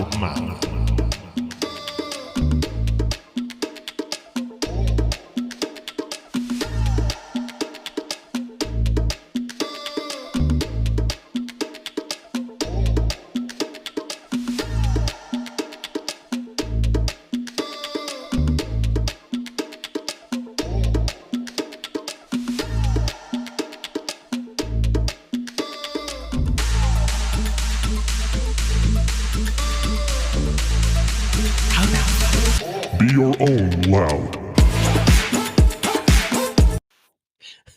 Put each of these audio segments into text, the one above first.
Mouth. Be your own loud.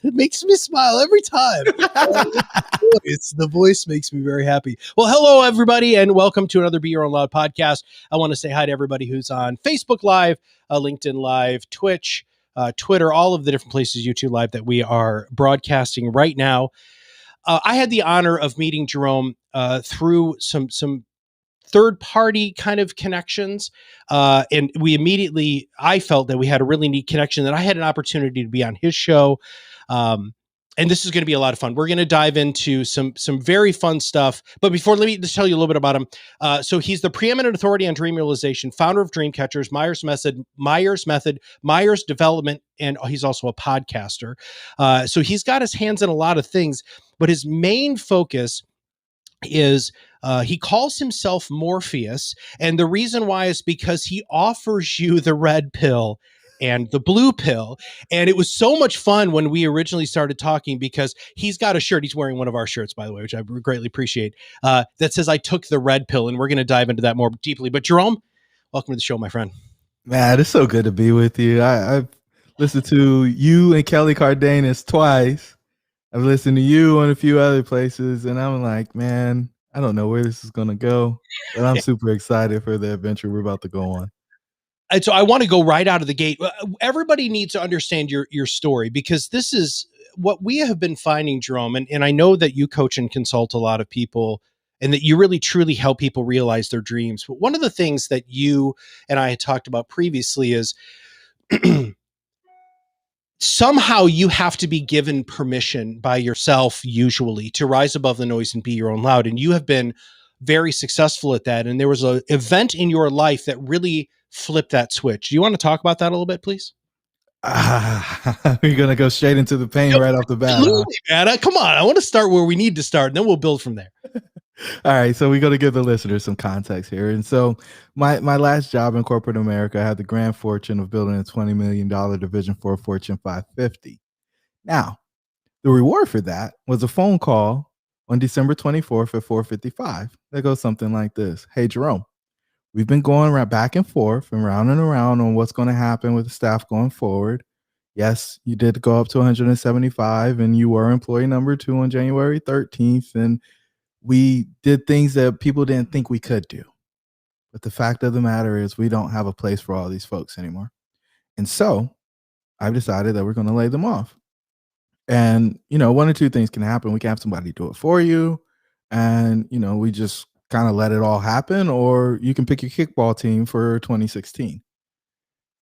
It makes me smile every time. The voice makes me very happy. Well, hello, everybody, and welcome to another Be Your Own Loud podcast. I want to say hi to everybody who's on Facebook Live, LinkedIn Live, Twitch, Twitter, all of the different places, YouTube Live, that we are broadcasting right now. I had the honor of meeting Jerome through some third-party kind of connections. And I felt that we had a really neat connection, that I had an opportunity to be on his show. And this is going to be a lot of fun. We're going to dive into some very fun stuff. But before, let me just tell you a little bit about him. So he's the preeminent authority on dream realization, founder of Dreamcatchers, Myers Method, Myers Development, and he's also a podcaster. So he's got his hands in a lot of things, but his main focus is he calls himself Morpheus. And the reason why is because he offers you the red pill and the blue pill. And it was so much fun when we originally started talking, because he's got a shirt. He's wearing one of our shirts, by the way, which I greatly appreciate, that says, "I took the red pill." And we're going to dive into that more deeply. But Jerome, welcome to the show, my friend. Man, it's so good to be with you. I've listened to you and Kelly Cardenas twice. I've listened to you on a few other places, and I'm like, man, I don't know where this is going to go, but I'm super excited for the adventure we're about to go on. And so I want to go right out of the gate. Everybody needs to understand your story, because this is what we have been finding, Jerome. And I know that you coach and consult a lot of people, and that you really truly help people realize their dreams. But one of the things that you and I had talked about previously is somehow you have to be given permission by yourself, usually, to rise above the noise and be your own loud. And you have been very successful at that. And there was an event in your life that really flipped that switch. Do you want to talk about that a little bit, please? We're going to go straight into the pain right off the bat. Absolutely, man. Come on. I want to start where we need to start, and then we'll build from there. All right, so we got to give the listeners some context here. And so my last job in corporate America, I had the grand fortune of building a $20 million division for a Fortune 550. Now, the reward for that was a phone call on December 24th at 4:55. That goes something like this. "Hey, Jerome, we've been going right back and forth and round and around on what's going to happen with the staff going forward. Yes, you did go up to 175, and you were employee number 2 on January 13th, and we did things that people didn't think we could do. But the fact of the matter is we don't have a place for all these folks anymore. And so I've decided that we're going to lay them off. And, one or two things can happen. We can have somebody do it for you. And, we just kind of let it all happen. Or you can pick your kickball team for 2016.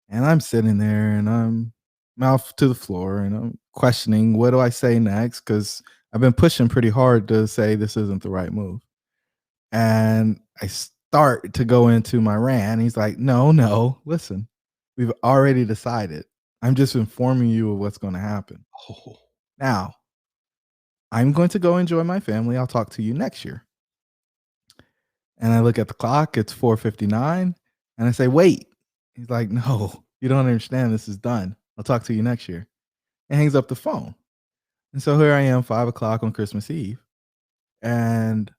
And I'm sitting there and I'm mouth to the floor and I'm questioning, what do I say next? Because I've been pushing pretty hard to say this isn't the right move. And I start to go into my rant. He's like, no, listen, we've already decided. I'm just informing you of what's going to happen. Oh. Now, I'm going to go enjoy my family. I'll talk to you next year. And I look at the clock. It's 4:59. And I say, wait. He's like, no, you don't understand. This is done. I'll talk to you next year. And hangs up the phone. And so here I am, 5:00 on Christmas Eve, and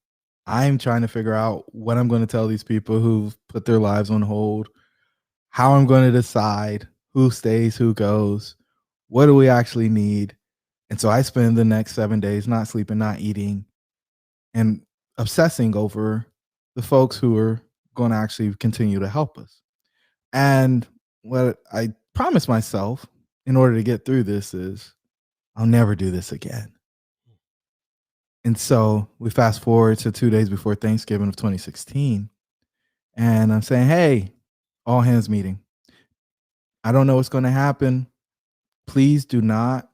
I'm trying to figure out what I'm going to tell these people who've put their lives on hold, how I'm going to decide who stays, who goes, what do we actually need. And so I spend the next 7 days not sleeping, not eating, and obsessing over the folks who are going to actually continue to help us. And what I promised myself in order to get through this is, I'll never do this again. And so we fast forward to 2 days before Thanksgiving of 2016. And I'm saying, hey, all hands meeting. I don't know what's going to happen. Please do not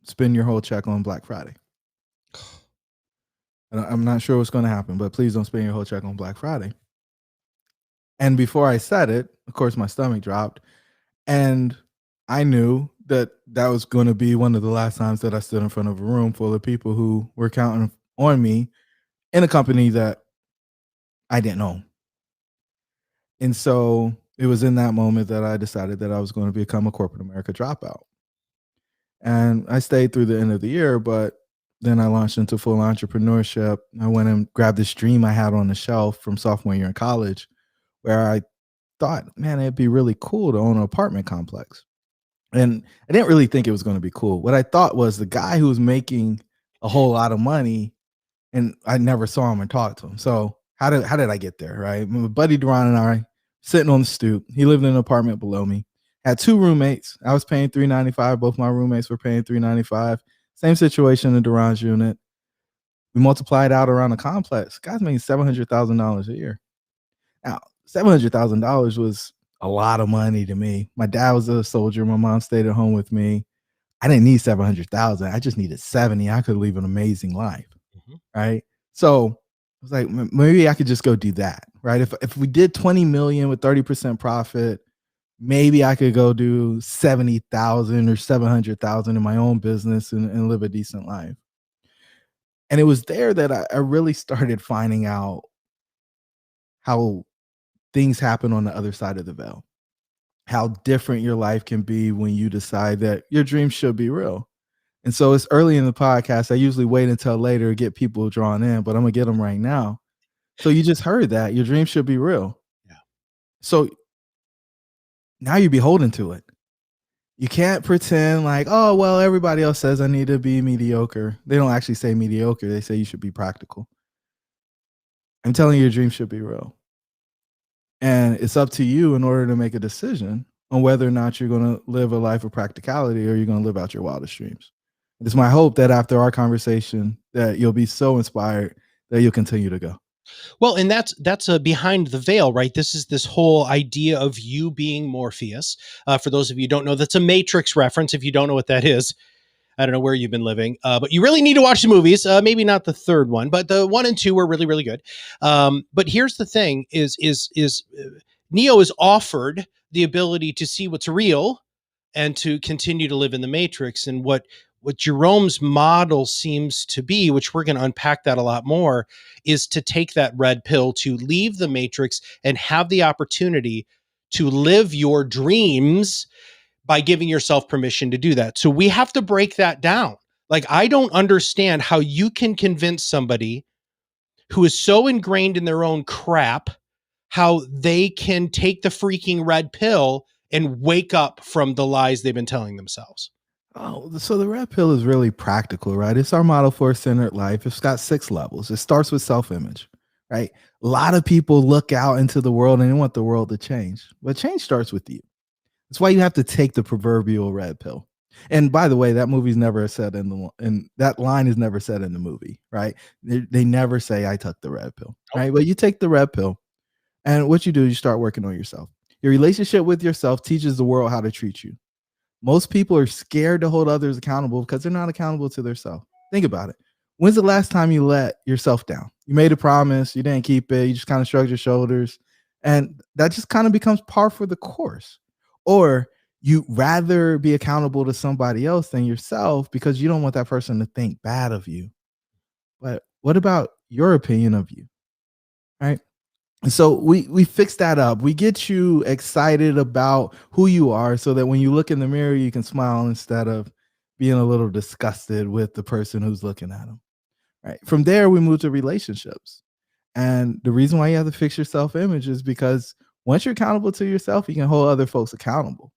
spend your whole check on Black Friday. I'm not sure what's going to happen, but please don't spend your whole check on Black Friday. And before I said it, of course, my stomach dropped. And I knew that that was going to be one of the last times that I stood in front of a room full of people who were counting on me in a company that I didn't own. And so it was in that moment that I decided that I was going to become a corporate America dropout. And I stayed through the end of the year, but then I launched into full entrepreneurship. I went and grabbed this dream I had on the shelf from sophomore year in college, where I thought, man, it'd be really cool to own an apartment complex. And I didn't really think it was going to be cool. What I thought was the guy who was making a whole lot of money, and I never saw him or talked to him. So how did I get there? Right, my buddy Duran and I sitting on the stoop. He lived in an apartment below me. Had two roommates. I was paying $395. Both my roommates were paying $395. Same situation in Duran's unit. We multiplied out around the complex. Guys making $700,000 a year. Now, $700,000 was a lot of money to me. My dad was a soldier. My mom stayed at home with me. I didn't need 700,000. I just needed 70. I could live an amazing life. Right. So I was like, maybe I could just go do that. Right. If we did 20 million with 30% profit, maybe I could go do 70,000 or 700,000 in my own business and live a decent life. And it was there that I really started finding out how things happen on the other side of the veil, how different your life can be when you decide that your dreams should be real. And so it's early in the podcast. I usually wait until later to get people drawn in, but I'm going to get them right now. So you just heard that your dreams should be real. Yeah. So now you're beholden to it. You can't pretend like, oh, well, everybody else says I need to be mediocre. They don't actually say mediocre. They say you should be practical. I'm telling you, your dreams should be real. And it's up to you in order to make a decision on whether or not you're going to live a life of practicality or you're going to live out your wildest dreams. It's my hope that after our conversation that you'll be so inspired that you'll continue to go. Well, and that's a behind the veil, right? This is this whole idea of you being Morpheus. For those of you who don't know, that's a Matrix reference. If you don't know what that is, I don't know where you've been living, but you really need to watch the movies. Maybe not the third one, but the 1 and 2 were really, really good. But here's the thing: is Neo is offered the ability to see what's real and to continue to live in the Matrix. And what Jerome's model seems to be, which we're going to unpack that a lot more, is to take that red pill, to leave the Matrix and have the opportunity to live your dreams by giving yourself permission to do that. So we have to break that down. Like, I don't understand how you can convince somebody who is so ingrained in their own crap, how they can take the freaking red pill and wake up from the lies they've been telling themselves. Oh, so the red pill is really practical, right? It's our model for a centered life. It's got 6 levels. It starts with self-image, right? A lot of people look out into the world and they want the world to change, but change starts with you. That's why you have to take the proverbial red pill. And by the way, that movie's never said and that line is never said in the movie, right? They never say I took the red pill, right? But you take the red pill, and what you do, you start working on yourself. Your relationship with yourself teaches the world how to treat you. Most people are scared to hold others accountable because they're not accountable to themselves. Think about it. When's the last time you let yourself down? You made a promise, you didn't keep it, you just kind of shrugged your shoulders, and that just kind of becomes par for the course. Or you rather be accountable to somebody else than yourself because you don't want that person to think bad of you. But what about your opinion of you? Right? And so we fix that up. We get you excited about who you are so that when you look in the mirror, you can smile instead of being a little disgusted with the person who's looking at them. Right. From there, we move to relationships. And the reason why you have to fix your self-image is because once you're accountable to yourself, you can hold other folks accountable.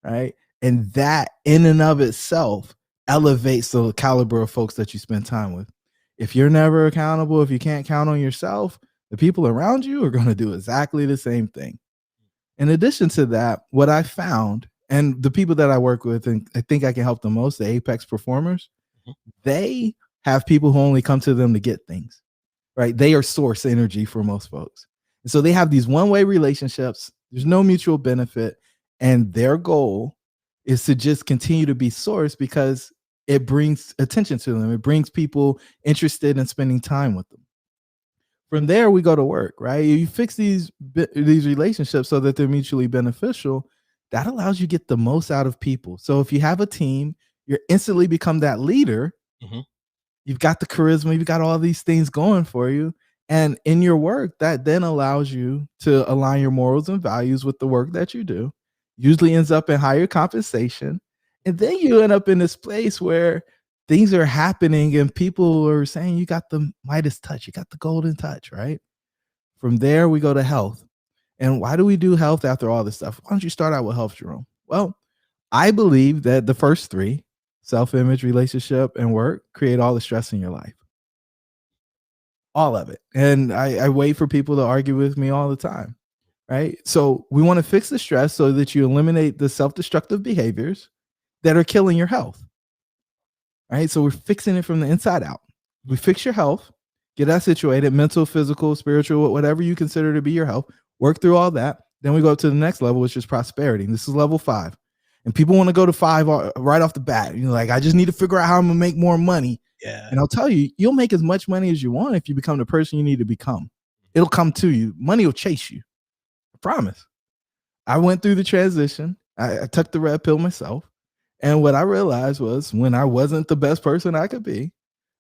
Right. And that in and of itself elevates the caliber of folks that you spend time with. If you're never accountable, if you can't count on yourself, the people around you are going to do exactly the same thing. In addition to that, what I found, and the people that I work with, and I think I can help the most, the apex performers, they have people who only come to them to get things, right? They are source energy for most folks. And so they have these one-way relationships. There's no mutual benefit. And their goal is to just continue to be source because it brings attention to them. It brings people interested in spending time with them. From there, we go to work, right? You fix these relationships so that they're mutually beneficial. That allows you to get the most out of people. So if you have a team, you instantly become that leader. Mm-hmm. You've got the charisma, you've got all these things going for you. And in your work, that then allows you to align your morals and values with the work that you do. Usually ends up in higher compensation. And then you end up in this place where things are happening and people are saying you got the Midas touch, you got the golden touch, right? From there, we go to health. And why do we do health after all this stuff? Why don't you start out with health, Jerome? Well, I believe that the first three, self-image, relationship, and work, create all the stress in your life. All of it. And I wait for people to argue with me all the time, right? So we want to fix the stress so that you eliminate the self-destructive behaviors that are killing your health, right? So we're fixing it from the inside out. We fix your health, get that situated, mental, physical, spiritual, whatever you consider to be your health, work through all that. Then we go up to the next level, which is prosperity. And this is level 5. And people want to go to 5 right off the bat. You're like, I just need to figure out how I'm going to make more money. Yeah. And I'll tell you, you'll make as much money as you want if you become the person you need to become. It'll come to you. Money will chase you. I promise. I went through the transition. I took the red pill myself. And what I realized was when I wasn't the best person I could be,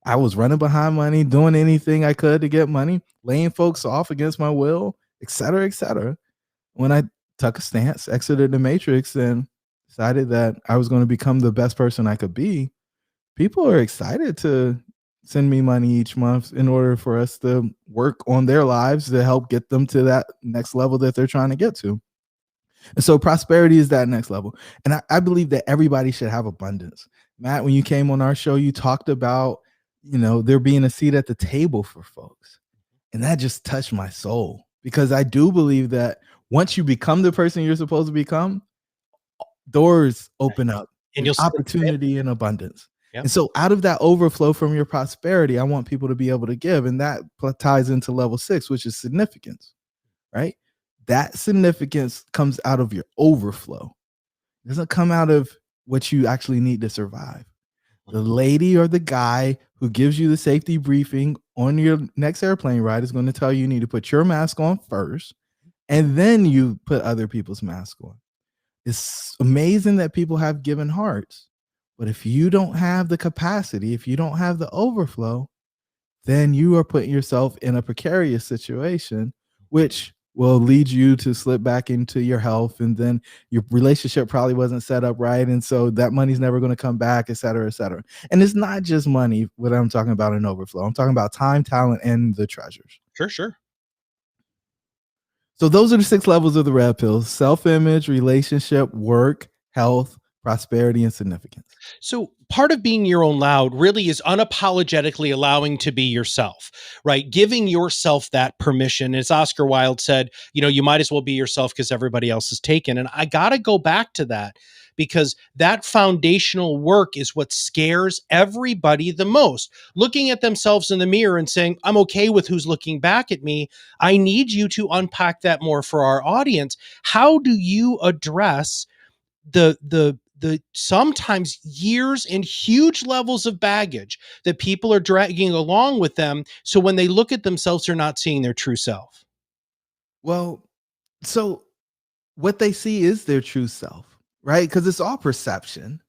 I was running behind money, doing anything I could to get money, laying folks off against my will, et cetera, et cetera. When I took a stance, exited the matrix, and decided that I was going to become the best person I could be, people are excited to send me money each month in order for us to work on their lives to help get them to that next level that they're trying to get to. And so prosperity is that next level. And I believe that everybody should have abundance. Matt, when you came on our show, you talked about, there being a seat at the table for folks. And that just touched my soul because I do believe that once you become the person you're supposed to become, doors open up and you'll opportunity and abundance. Yep. And so out of that overflow from your prosperity, I want people to be able to give. And that ties into level 6, which is significance, right? That significance comes out of your overflow. It doesn't come out of what you actually need to survive. The lady or the guy who gives you the safety briefing on your next airplane ride is going to tell you need to put your mask on first, and then you put other people's mask on. It's amazing that people have given hearts, but if you don't have the capacity, if you don't have the overflow, then you are putting yourself in a precarious situation, which will lead you to slip back into your health. And then your relationship probably wasn't set up right. And so that money's never going to come back, et cetera, et cetera. And it's not just money, what I'm talking about in overflow. I'm talking about time, talent, and the treasures. Sure. So those are the 6 levels of the red pill: self-image, relationship, work, health, prosperity, and significance. So part of being your own loud really is unapologetically allowing to be yourself, right? Giving yourself that permission. As Oscar Wilde said, you might as well be yourself because everybody else is taken. And I got to go back to that because that foundational work is what scares everybody the most. Looking at themselves in the mirror and saying, I'm okay with who's looking back at me. I need you to unpack that more for our audience. How do you address the sometimes years and huge levels of baggage that people are dragging along with them? So when they look at themselves, they're not seeing their true self. Well, so what they see is their true self, right? Because it's all perception,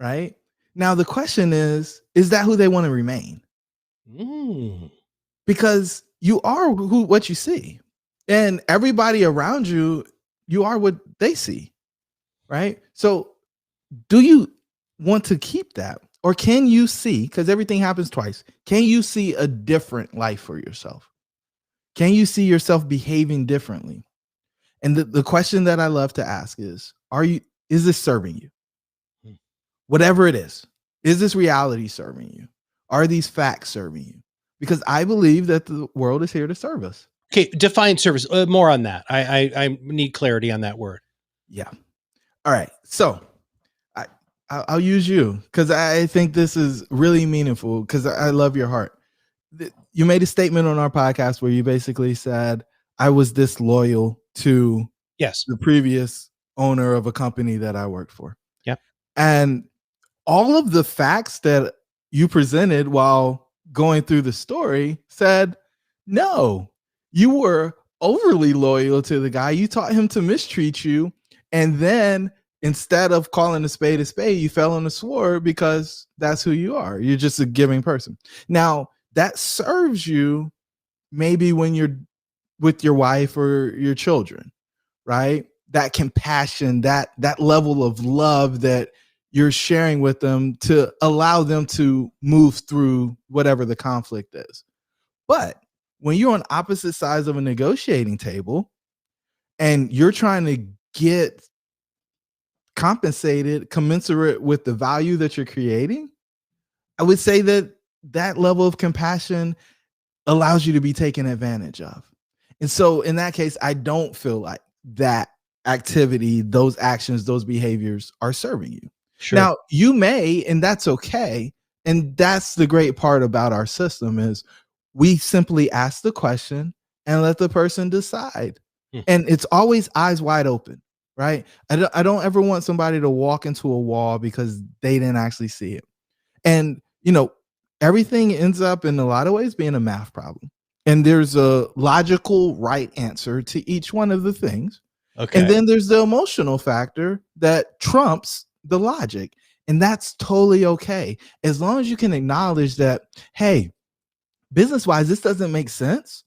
right? Now, the question is that who they want to remain? Because you are what you see, and everybody around you, you are what they see, right? So do you want to keep that? Or can you see, because everything happens twice, can you see a different life for yourself? Can you see yourself behaving differently? And the question that I love to ask is this serving you? Whatever it is this reality serving you? Are these facts serving you? Because I believe that the world is here to serve us. Okay, define service. More on that. I need clarity on that word. Yeah. All right. So I'll use you because I think this is really meaningful because I love your heart. You made a statement on our podcast where you basically said, I was disloyal to the previous owner of a company that I worked for. Yep. And all of the facts that you presented while going through the story said No, you were overly loyal to the guy. You taught him to mistreat you. And then instead of calling a spade, you fell on the sword because that's who you are. You're just a giving person. Now, that serves you maybe when you're with your wife or your children, right? That compassion, that level of love that you're sharing with them to allow them to move through whatever the conflict is. But when you're on opposite sides of a negotiating table and you're trying to get compensated commensurate with the value that you're creating, I would say that that level of compassion allows you to be taken advantage of. And so in that case, I don't feel like that activity, those actions, those behaviors are serving you. Sure. Now, you may, and that's okay. And that's the great part about our system is we simply ask the question and let the person decide. And it's always eyes wide open, right? I don't ever want somebody to walk into a wall because they didn't actually see it. And, everything ends up in a lot of ways being a math problem. And there's a logical right answer to each one of the things. Okay. And then there's the emotional factor that trumps the logic. And that's totally okay. As long as you can acknowledge that, hey, business-wise, this doesn't make sense.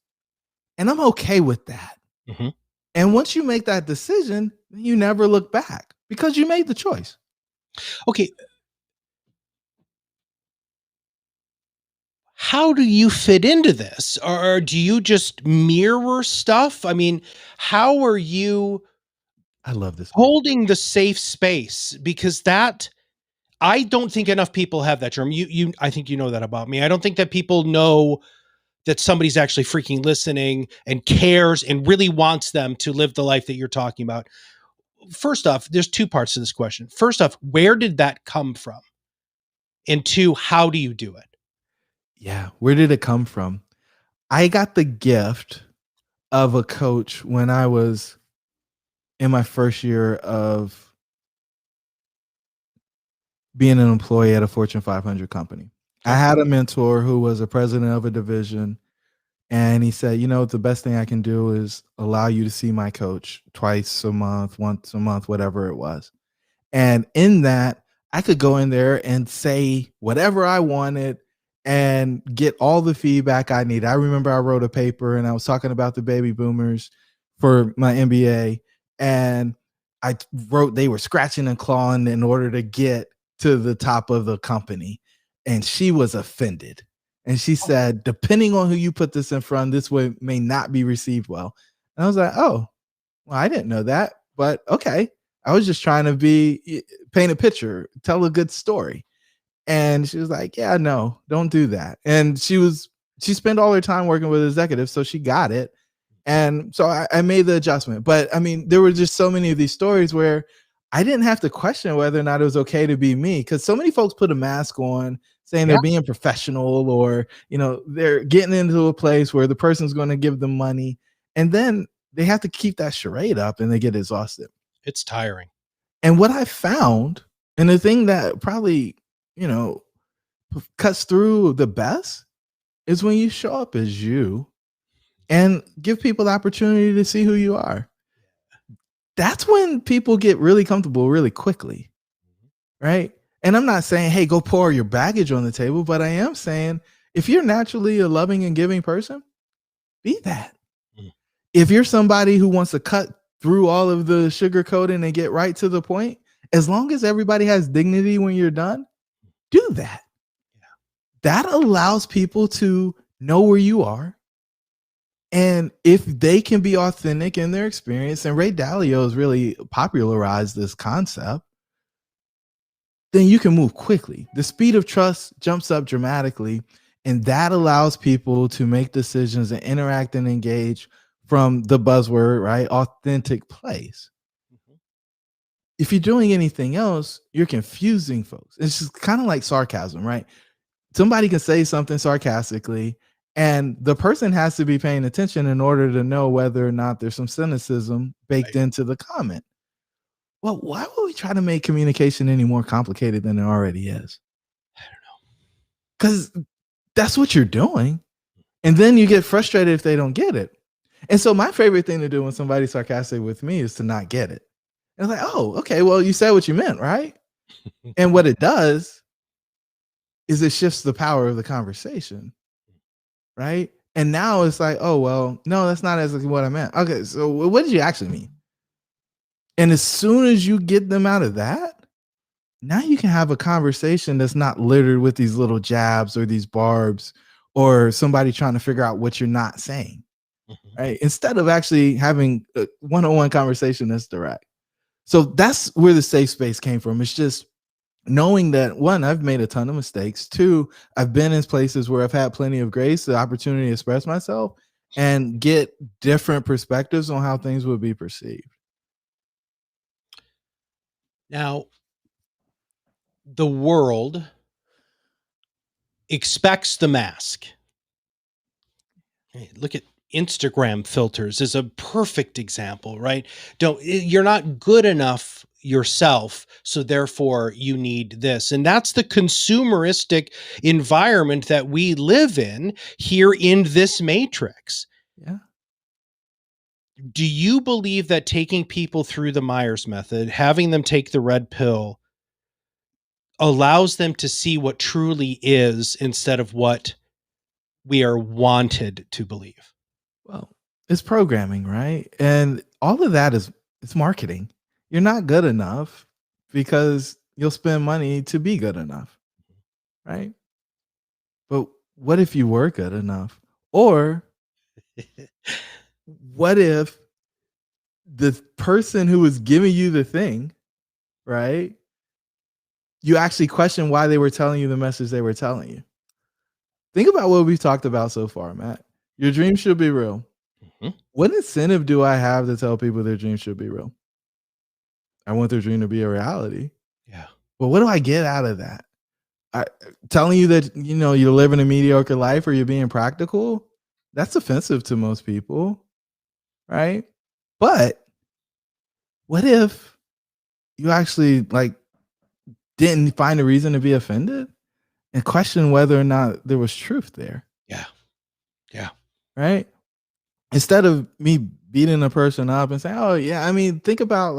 And I'm okay with that. Mm-hmm. And once you make that decision, you never look back because you made the choice. Okay. How do you fit into this? Or do you just mirror stuff? I mean, how are you I love this holding the safe space? Because I don't think enough people have that, Jerome. I think you know that about me. I don't think that people know that somebody's actually freaking listening and cares and really wants them to live the life that you're talking about. First off, there's two parts to this question. First off, where did that come from? And two, how do you do it? Yeah. Where did it come from? I got the gift of a coach when I was in my first year of being an employee at a Fortune 500 company. I had a mentor who was a president of a division, and he said, the best thing I can do is allow you to see my coach twice a month, once a month, whatever it was. And in that, I could go in there and say whatever I wanted and get all the feedback I need. I remember I wrote a paper and I was talking about the baby boomers for my MBA. And I wrote they were scratching and clawing in order to get to the top of the company. And she was offended. And she said, depending on who you put this in front, this way may not be received well. And I was like, oh, well, I didn't know that, but okay. I was just trying to paint a picture, tell a good story. And she was like, yeah, no, don't do that. And she spent all her time working with executives, so she got it. And so I made the adjustment. But I mean, there were just so many of these stories where I didn't have to question whether or not it was okay to be me, because so many folks put a mask on saying they're being professional, or, they're getting into a place where the person's going to give them money. And then they have to keep that charade up and they get exhausted. It's tiring. And what I found, and the thing that probably, cuts through the best, is when you show up as you and give people the opportunity to see who you are. That's when people get really comfortable really quickly, right? And I'm not saying, hey, go pour your baggage on the table, but I am saying if you're naturally a loving and giving person, be that. If you're somebody who wants to cut through all of the sugarcoating and get right to the point, as long as everybody has dignity when you're done, do that. That allows people to know where you are. And if they can be authentic in their experience, and Ray Dalio has really popularized this concept, then you can move quickly. The speed of trust jumps up dramatically, and that allows people to make decisions and interact and engage from the buzzword, right? Authentic place. If you're doing anything else, you're confusing folks. It's just kind of like sarcasm, right? Somebody can say something sarcastically, and the person has to be paying attention in order to know whether or not there's some cynicism baked into the comment. Well, why would we try to make communication any more complicated than it already is? I don't know. Because that's what you're doing. And then you get frustrated if they don't get it. And so my favorite thing to do when somebody's sarcastic with me is to not get it. And it's like, oh, okay, well, you said what you meant, right? And what it does is it shifts the power of the conversation, right? And now it's like, oh, well, no, that's not exactly what I meant. Okay, so what did you actually mean? And as soon as you get them out of that, now you can have a conversation that's not littered with these little jabs or these barbs or somebody trying to figure out what you're not saying, right? Instead of actually having a one-on-one conversation that's direct. So that's where the safe space came from. It's just knowing that, one, I've made a ton of mistakes. Two, I've been in places where I've had plenty of grace, the opportunity to express myself and get different perspectives on how things would be perceived. Now, the world expects the mask. Hey, look at Instagram filters is a perfect example, right? You're not good enough yourself, so therefore you need this. And that's the consumeristic environment that we live in here in this matrix. Yeah. Do you believe that taking people through the Myers method, having them take the red pill, allows them to see what truly is instead of what we are wanted to believe? Well, it's programming, right? And all of that it's marketing. You're not good enough because you'll spend money to be good enough, right? But what if you were good enough? Or what if the person who was giving you the thing, right? You actually question why they were telling you the message they were telling you. Think about what we've talked about so far, Matt. Your dreams should be real. What incentive do I have to tell people their dreams should be real? I want their dream to be a reality. Yeah. But what do I get out of that? Telling you that, you're living a mediocre life or you're being practical, that's offensive to most people, right? But what if you actually didn't find a reason to be offended and question whether or not there was truth there? Yeah. Yeah. Right? Instead of me beating a person up and saying, oh yeah, I mean, think about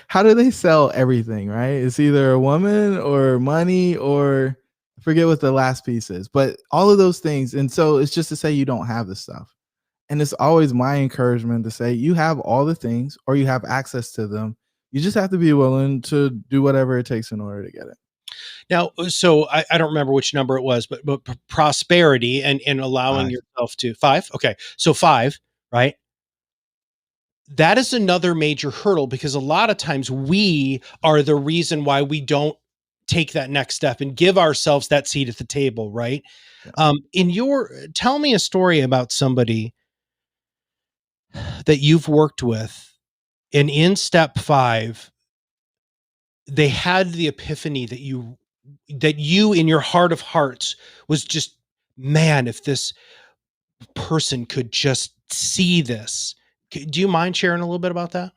how do they sell everything, right? It's either a woman or money or I forget what the last piece is, but all of those things. And so it's just to say you don't have the stuff. And it's always my encouragement to say you have all the things or you have access to them. You just have to be willing to do whatever it takes in order to get it. Now, so I don't remember which number it was, but prosperity and allowing 5. yourself to 5. Okay. So 5, right? That is another major hurdle because a lot of times we are the reason why we don't take that next step and give ourselves that seat at the table, right? Yeah. Tell me a story about somebody that you've worked with, and in step 5, they had the epiphany that you in your heart of hearts was just, man, if this person could just see this. Do you mind sharing a little bit about that?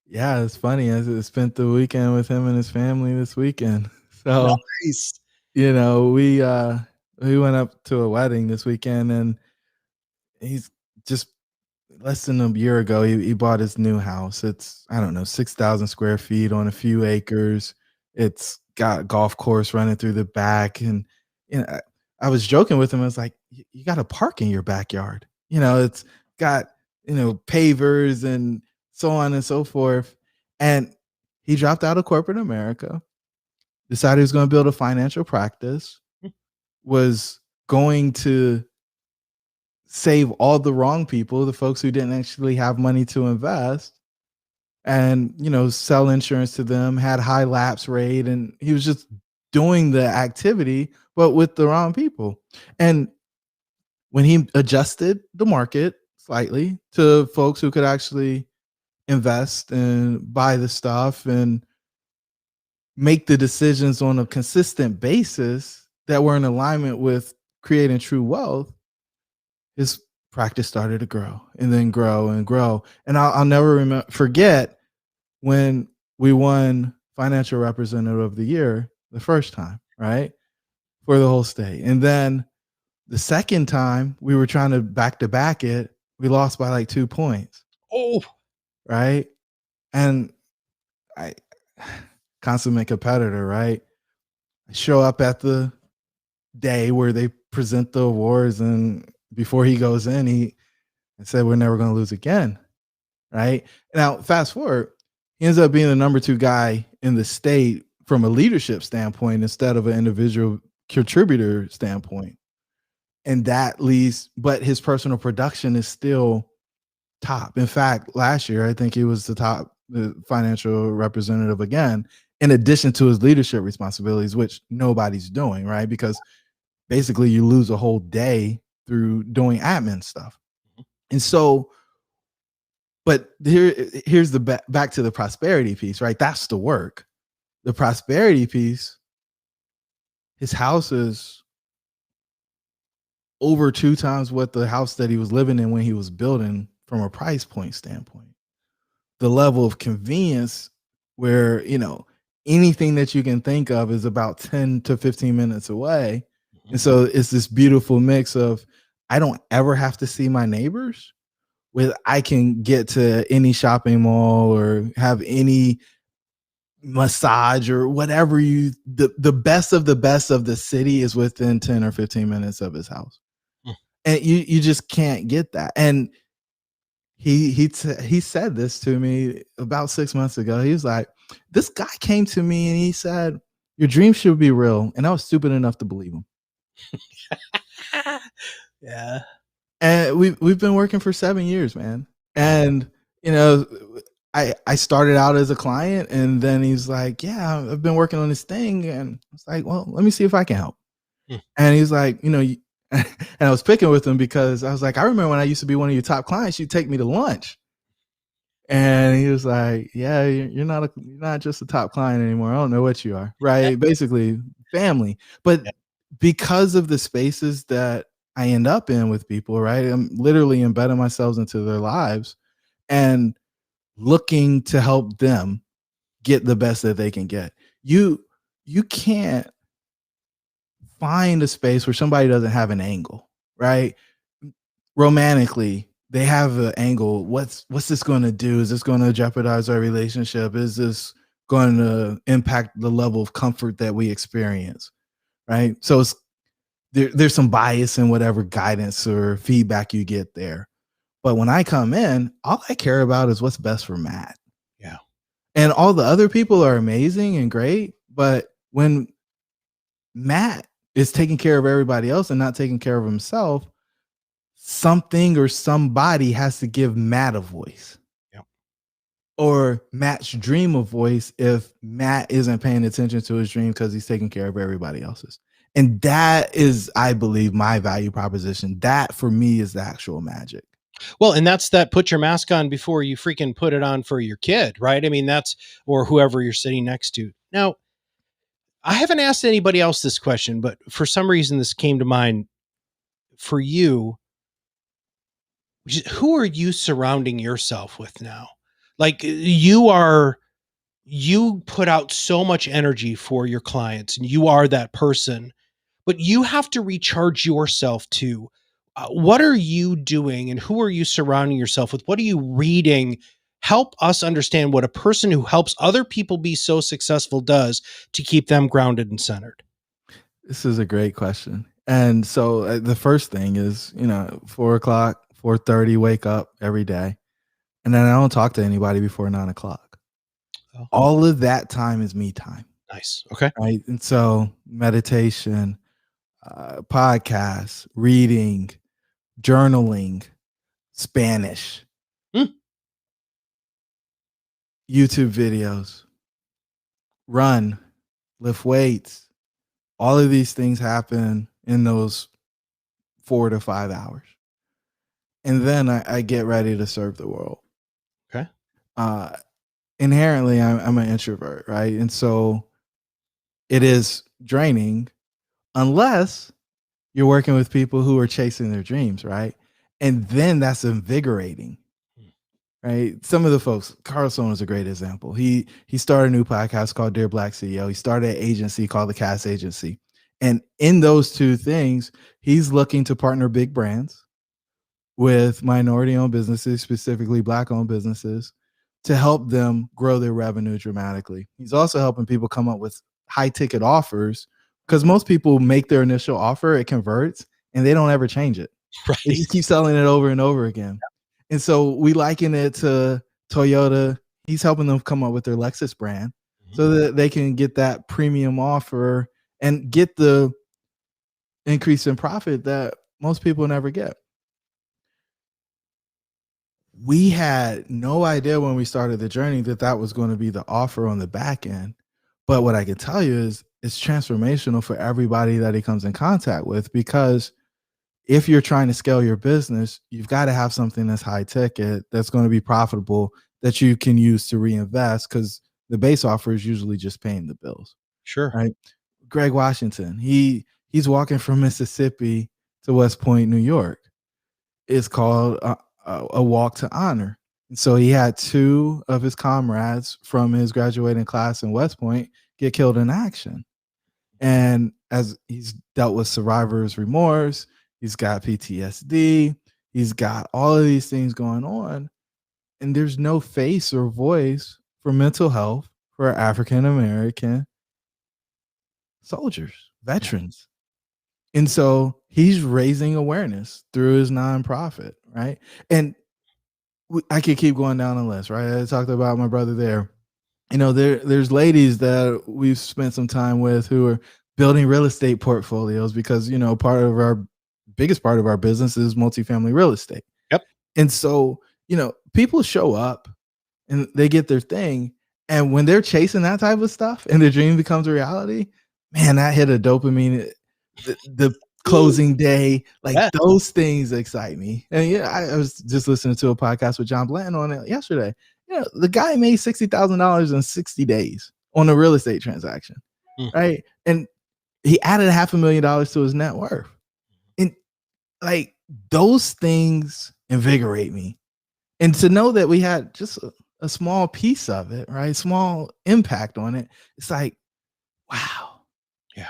Yeah, it's funny. I spent the weekend with him and his family this weekend. So, Nice. we went up to a wedding this weekend and he's just less than a year ago, he bought his new house. It's, I don't know, 6,000 square feet on a few acres. It's got a golf course running through the back. And, I was joking with him. I was like, you got to park in your backyard. It's got, pavers and so on and so forth. And he dropped out of corporate America, decided he was going to build a financial practice, was going to save all the wrong people, the folks who didn't actually have money to invest, and sell insurance to them, had high lapse rate, and he was just doing the activity but with the wrong people. And when he adjusted the market slightly to folks who could actually invest and buy the stuff and make the decisions on a consistent basis that were in alignment with creating true wealth, his practice started to grow and then grow and grow. And I'll never forget when we won Financial Representative of the Year the first time, right? For the whole state. And then The second time we were trying to back it, we lost by like 2 points. Oh, Right. And I consummate competitor, right? I show up at the day where they present the awards, and before he goes in, he said, "We're never going to lose again." Right. Now, fast forward, he ends up being the number 2 guy in the state from a leadership standpoint instead of an individual contributor standpoint. And that leads, but his personal production is still top. In fact, last year, I think he was the top financial representative again, in addition to his leadership responsibilities, which nobody's doing, right? Because basically you lose a whole day through doing admin stuff. And so, but here's the back to the prosperity piece, right? That's the work. The prosperity piece, his house is over 2 times what the house that he was living in when he was building from a price point standpoint. The level of convenience where, anything that you can think of is about 10 to 15 minutes away. And so it's this beautiful mix of, I don't ever have to see my neighbors, with I can get to any shopping mall or have any massage or whatever. The best of the city is within 10 or 15 minutes of his house. And you just can't get that. And he said this to me about 6 months ago. He was like, this guy came to me and he said, your dreams should be real. And I was stupid enough to believe him. yeah. And we've been working for 7 years, man. And, I started out as a client, and then he's like, yeah, I've been working on this thing. And it's like, well, let me see if I can help. And he's like, and I was picking with him because I was like, I remember when I used to be one of your top clients, you'd take me to lunch. And he was like, yeah, you're not just a top client anymore. I don't know what you are. Right. Basically family. But because of the spaces that I end up in with people, right, I'm literally embedding myself into their lives and looking to help them get the best that they can get. You can't find a space where somebody doesn't have an angle, right? Romantically, they have an angle. What's this going to do? Is this going to jeopardize our relationship? Is this going to impact the level of comfort that we experience? Right. So there's some bias in whatever guidance or feedback you get there. But when I come in, all I care about is what's best for Matt. Yeah. And all the other people are amazing and great. But when Matt is taking care of everybody else and not taking care of himself, something or somebody has to give Matt a voice. Yep. Or Matt's dream a voice if Matt isn't paying attention to his dream because he's taking care of everybody else's. And that is, I believe, my value proposition. That for me is the actual magic. Well, and that's that put your mask on before you freaking put it on for your kid, right? I mean, or whoever you're sitting next to. Now, I haven't asked anybody else this question, but for some reason this came to mind for you. Who are you surrounding yourself with now? Like you put out so much energy for your clients and you are that person, but you have to recharge yourself too. What are you doing and who are you surrounding yourself with? What are you reading? Help us understand what a person who helps other people be so successful does to keep them grounded and centered. This is a great question. And so the first thing is, 4 o'clock, 4:30, wake up every day. And then I don't talk to anybody before 9 o'clock. Oh. All of that time is me time. Nice. Okay. Right. And so meditation, podcasts, reading, journaling, Spanish, YouTube videos, run, lift weights. All of these things happen in those 4 to 5 hours. And then I get ready to serve the world. Okay. Inherently, I'm an introvert, right? And so it is draining unless you're working with people who are chasing their dreams, right? And then that's invigorating, right? Some of the folks, Carlson is a great example. He started a new podcast called Dear Black CEO. He started an agency called the Cast Agency. And in those two things, he's looking to partner big brands with minority-owned businesses, specifically Black-owned businesses, to help them grow their revenue dramatically. He's also helping people come up with high-ticket offers because most people make their initial offer, it converts, and they don't ever change it. Right. They just keep selling it over and over again. And so we liken it to Toyota. He's helping them come up with their Lexus brand so that they can get that premium offer and get the increase in profit that most people never get. We had no idea when we started the journey that that was going to be the offer on the back end. But what I can tell you is it's transformational for everybody that he comes in contact with, because if you're trying to scale your business, you've got to have something that's high ticket, that's going to be profitable, that you can use to reinvest, because the base offer is usually just paying the bills. Sure. Right. Greg Washington, he's walking from Mississippi to West Point, New York. It's called a walk to honor. And so he had two of his comrades from his graduating class in West Point get killed in action. And as he's dealt with survivor's remorse, he's got PTSD, he's got all of these things going on, and there's no face or voice for mental health for African American soldiers, veterans. And so he's raising awareness through his nonprofit, right? And I could keep going down the list, right? I talked about my brother there. You know, there's ladies that we've spent some time with who are building real estate portfolios because, you know, biggest part of our business is multifamily real estate. Yep. And so, you know, people show up and they get their thing. And when they're chasing that type of stuff and their dream becomes a reality, man, that hit a dopamine. The closing day, like those things excite me. And yeah, I was just listening to a podcast with John Blanton on it yesterday. Yeah, the guy made $60,000 in 60 days on a real estate transaction, right? And he added $500,000 to his net worth. And like those things invigorate me. And to know that we had just a small piece of it, right? Small impact on it. It's like, wow. Yeah.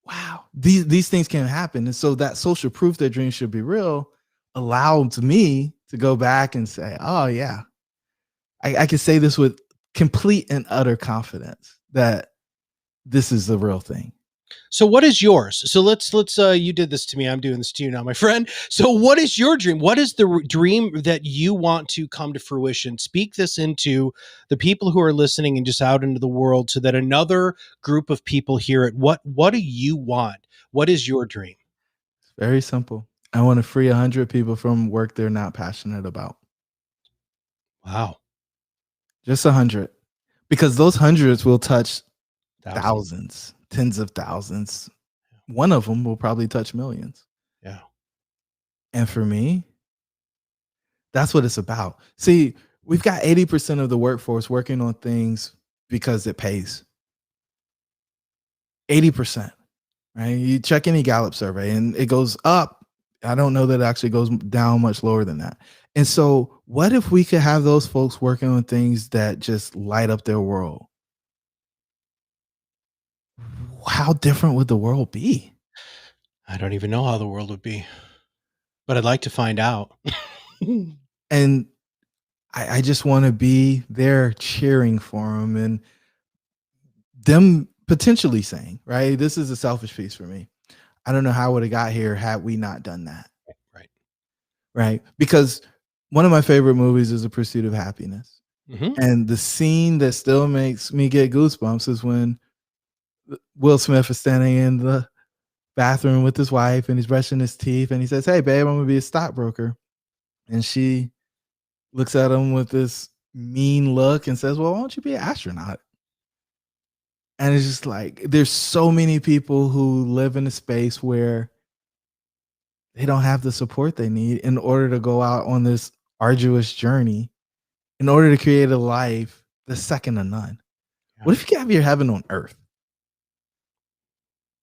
Wow, these things can happen. And so that social proof that dreams should be real allowed me to go back and say, oh yeah, I can say this with complete and utter confidence that this is the real thing. So what is yours? So let's you did this to me, I'm doing this to you now, my friend. So what is your dream? What is the dream that you want to come to fruition? Speak this into the people who are listening and just out into the world so that another group of people hear it. What do you want? What is your dream? It's very simple. I want to free 100 people from work they're not passionate about. Wow. Just 100. Because those hundreds will touch thousands, tens of thousands. One of them will probably touch millions. Yeah. And for me, that's what it's about. See, we've got 80% of the workforce working on things because it pays. 80%, right? You check any Gallup survey and it goes up. I don't know that it actually goes down much lower than that. And so what if we could have those folks working on things that just light up their world? How different would the world be? I don't even know how the world would be, but I'd like to find out. And I just want to be there cheering for them and them potentially saying, right, this is a selfish piece for me. I don't know how I would have got here had we not done that. Right. Right. Because one of my favorite movies is A Pursuit of Happiness. And the scene that still makes me get goosebumps is when Will Smith is standing in the bathroom with his wife and he's brushing his teeth and he says, hey, babe, I'm going to be a stockbroker. And she looks at him with this mean look and says, well, why don't you be an astronaut? And it's just like, there's so many people who live in a space where they don't have the support they need in order to go out on this arduous journey, in order to create a life that's second to none. Yeah. What if you could have your heaven on earth?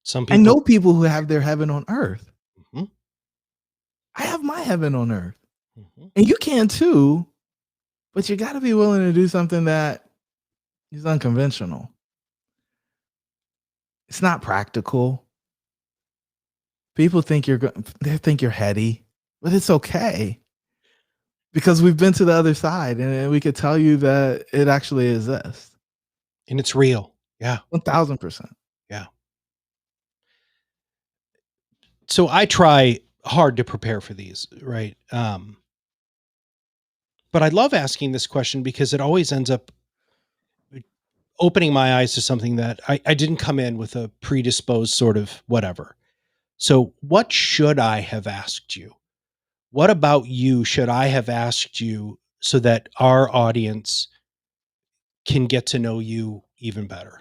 Some people, I know people who have their heaven on earth. I have my heaven on earth. And you can too, but you got to be willing to do something that is unconventional. It's not practical. People think they think you're heady, but it's okay because we've been to the other side, and we could tell you that it actually exists. And it's real. Yeah. 1000%. Yeah. So I try hard to prepare for these, right? But I love asking this question because it always ends up opening my eyes to something that I didn't come in with a predisposed sort of whatever. So what should I have asked you? What about you should I have asked you so that our audience can get to know you even better?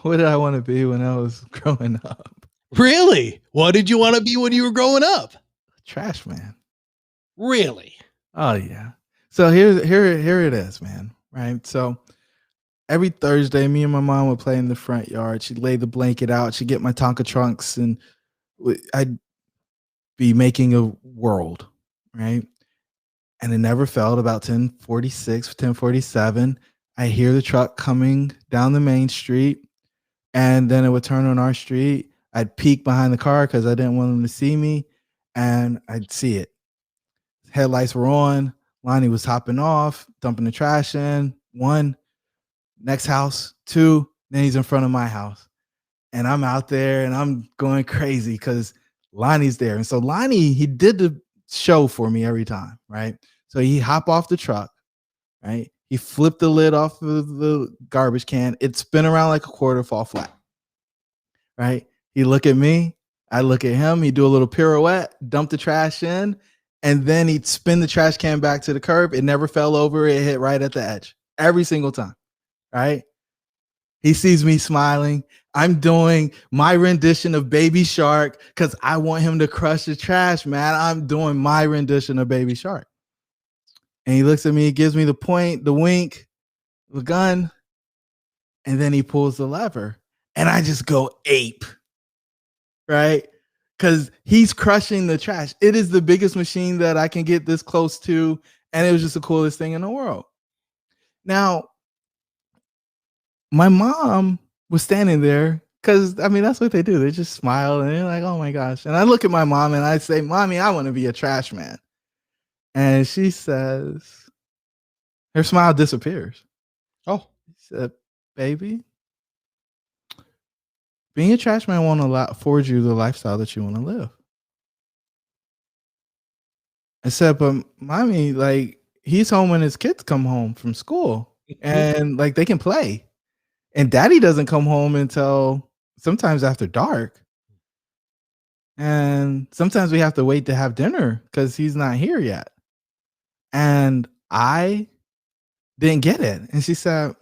What did I want to be when I was growing up? Really? What did you want to be when you were growing up? Trash man. Really? Oh yeah. So here it is, man. Right. So every Thursday, me and my mom would play in the front yard. She'd lay the blanket out. She'd get my Tonka trunks, and I'd be making a world, right? And it never failed. About 10:46, 10:47, I hear the truck coming down the main street, and then it would turn on our street. I'd peek behind the car because I didn't want them to see me, and I'd see it. Headlights were on. Lonnie was hopping off, dumping the trash in. One, next house. Two, then he's in front of my house. And I'm out there and I'm going crazy because Lonnie's there. And so Lonnie, he did the show for me every time, right? So he hop off the truck, right? He flipped the lid off of the garbage can. It spin around like a quarter, fall flat, right? He look at me, I look at him. He do a little pirouette, dump the trash in, and then he'd spin the trash can back to the curb. It never fell over. It hit right at the edge every single time, right? He sees me smiling. I'm doing my rendition of Baby Shark because I want him to crush the trash, man. I'm doing my rendition of Baby Shark. And he looks at me, gives me the point, the wink, the gun, and then he pulls the lever. And I just go ape, right? Because he's crushing the trash. It is the biggest machine that I can get this close to. And it was just the coolest thing in the world. Now, my mom was standing there because, I mean, that's what they do. They just smile and they're like, oh my gosh. And I look at my mom and I say, Mommy, I want to be a trash man. And she says, her smile disappears. Oh, She said, baby, being a trash man won't afford you the lifestyle that you want to live. I said, but Mommy, like, he's home when his kids come home from school and like they can play. And Daddy doesn't come home until sometimes after dark. And sometimes we have to wait to have dinner because he's not here yet. And I didn't get it. And she said,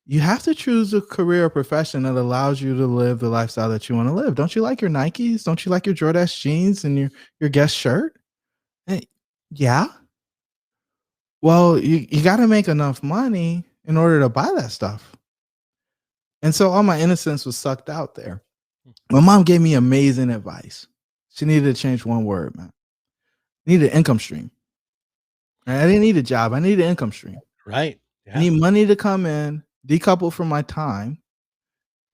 you have to choose a career or profession that allows you to live the lifestyle that you want to live. Don't you like your Nikes? Don't you like your Jordache jeans and your Guess shirt? Yeah. Well, you got to make enough money in order to buy that stuff. And so all my innocence was sucked out there. My mom gave me amazing advice. She needed to change one word, man. I needed an income stream. I didn't need a job. I needed an income stream. right. Yeah. I need money to come in, decoupled from my time,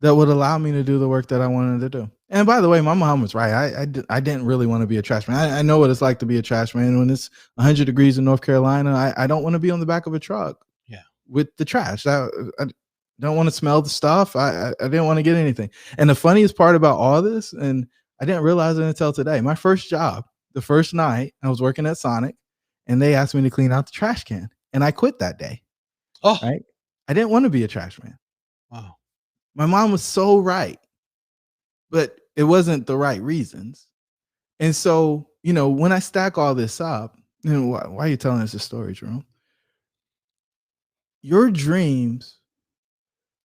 that would allow me to do the work that I wanted to do. And by the way, my mom was right. I didn't really want to be a trash man. I know what it's like to be a trash man. When it's 100 degrees in North Carolina, I don't want to be on the back of a truck with the trash. I don't want to smell the stuff. I didn't want to get anything. And the funniest part about all this, and I didn't realize it until today, my first job, the first night, I was working at Sonic, and they asked me to clean out the trash can. And I quit that day. Oh, right? I didn't want to be a trash man. Wow. My mom was so right, but it wasn't the right reasons. And so, when I stack all this up, why are you telling us this story, Jerome? Your dreams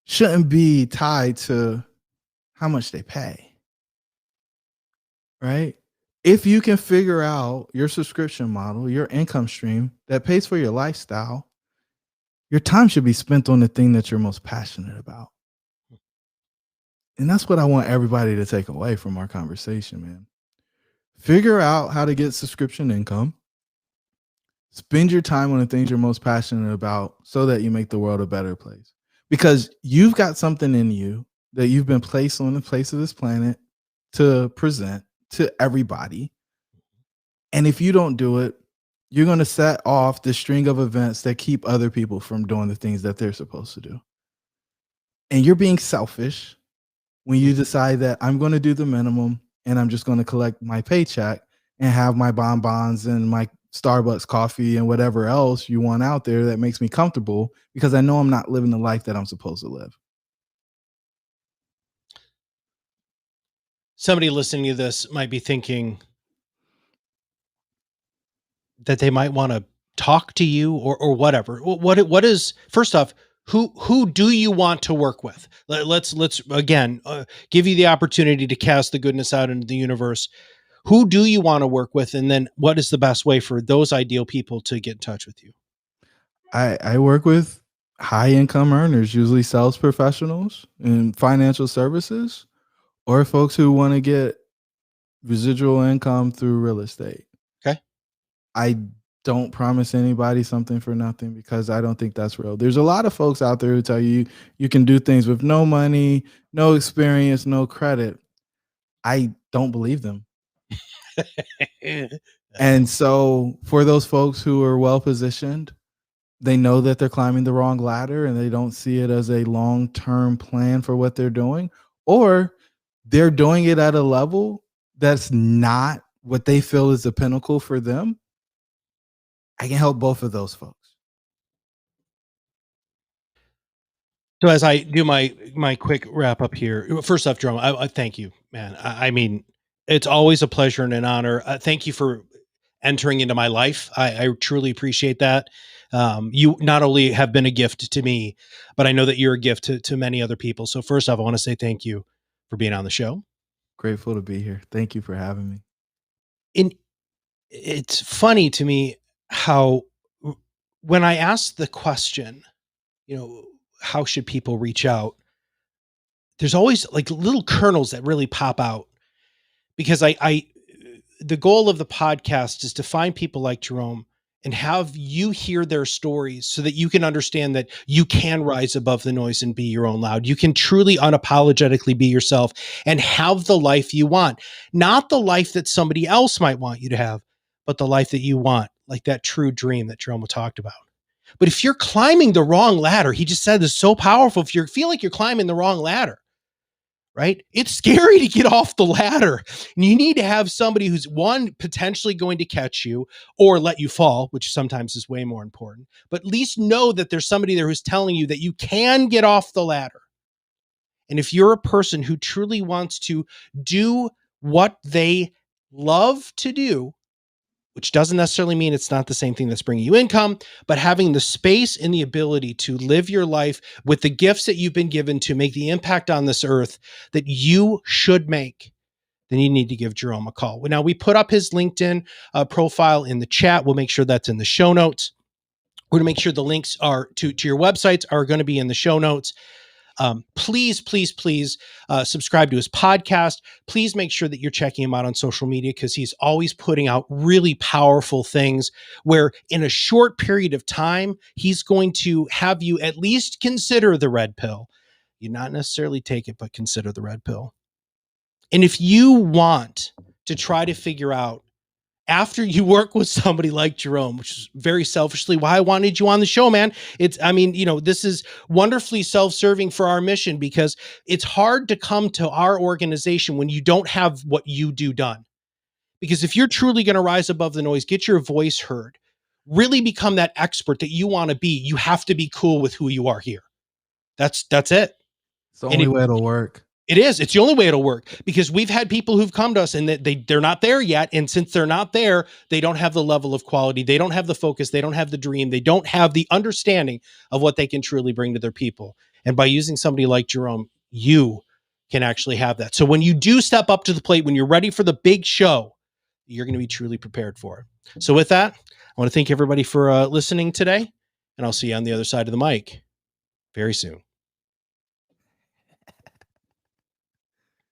shouldn't be tied to how much they pay, right? If you can figure out your subscription model, your income stream that pays for your lifestyle, your time should be spent on the thing that you're most passionate about. And that's what I want everybody to take away from our conversation, man. Figure out how to get subscription income. Spend your time on the things you're most passionate about so that you make the world a better place. Because you've got something in you that you've been placed on the place of this planet to present to everybody. And if you don't do it, you're going to set off the string of events that keep other people from doing the things that they're supposed to do. And you're being selfish when you decide that I'm going to do the minimum and I'm just going to collect my paycheck and have my bonbons and my Starbucks coffee and whatever else you want out there that makes me comfortable, because I know I'm not living the life that I'm supposed to live. Somebody listening to this might be thinking that they might want to talk to you or whatever. What is, first off, who do you want to work with? Let's again give you the opportunity to cast the goodness out into the universe. Who do you want to work with? And then what is the best way for those ideal people to get in touch with you? I work with high income earners, usually sales professionals in financial services, or folks who want to get residual income through real estate. Okay. I don't promise anybody something for nothing, because I don't think that's real. There's a lot of folks out there who tell you you can do things with no money, no experience, no credit. I don't believe them. And so for those folks who are well positioned, they know that they're climbing the wrong ladder and they don't see it as a long-term plan for what they're doing, or they're doing it at a level that's not what they feel is the pinnacle for them. I can help both of those folks. So as I do my quick wrap up here, first off, Jerome, I thank you, man. I mean, it's always a pleasure and an honor. Thank you for entering into my life. I truly appreciate that. You not only have been a gift to me, but I know that you're a gift to many other people. So first off, I want to say thank you for being on the show. Grateful to be here. Thank you for having me. And it's funny to me how when I ask the question, how should people reach out? There's always like little kernels that really pop out, because the goal of the podcast is to find people like Jerome and have you hear their stories so that you can understand that you can rise above the noise and be your own loud. You can truly unapologetically be yourself and have the life you want, not the life that somebody else might want you to have, but the life that you want, like that true dream that Jerome talked about. But if you're climbing the wrong ladder, he just said this is so powerful. If you feel like you're climbing the wrong ladder, right? It's scary to get off the ladder. And you need to have somebody who's, one, potentially going to catch you or let you fall, which sometimes is way more important. But at least know that there's somebody there who's telling you that you can get off the ladder. And if you're a person who truly wants to do what they love to do, which doesn't necessarily mean it's not the same thing that's bringing you income, but having the space and the ability to live your life with the gifts that you've been given to make the impact on this earth that you should make, then you need to give Jerome a call. Now, we put up his LinkedIn profile in the chat. We'll make sure that's in the show notes. We're going to make sure the links are to your websites are going to be in the show notes. Please subscribe to his podcast. Please make sure that you're checking him out on social media, because he's always putting out really powerful things where in a short period of time, he's going to have you at least consider the red pill. You not necessarily take it, but consider the red pill. And if you want to try to figure out, after you work with somebody like Jerome, which is very selfishly why I wanted you on the show, man. This is wonderfully self-serving for our mission, because it's hard to come to our organization when you don't have what you do done. Because if you're truly going to rise above the noise, get your voice heard, really become that expert that you want to be, you have to be cool with who you are here. That's it. It's the only way it'll work. It is. It's the only way it'll work, because we've had people who've come to us and they're not there yet. And since they're not there, they don't have the level of quality. They don't have the focus. They don't have the dream. They don't have the understanding of what they can truly bring to their people. And by using somebody like Jerome, you can actually have that. So when you do step up to the plate, when you're ready for the big show, you're going to be truly prepared for it. So with that, I want to thank everybody for listening today, and I'll see you on the other side of the mic very soon.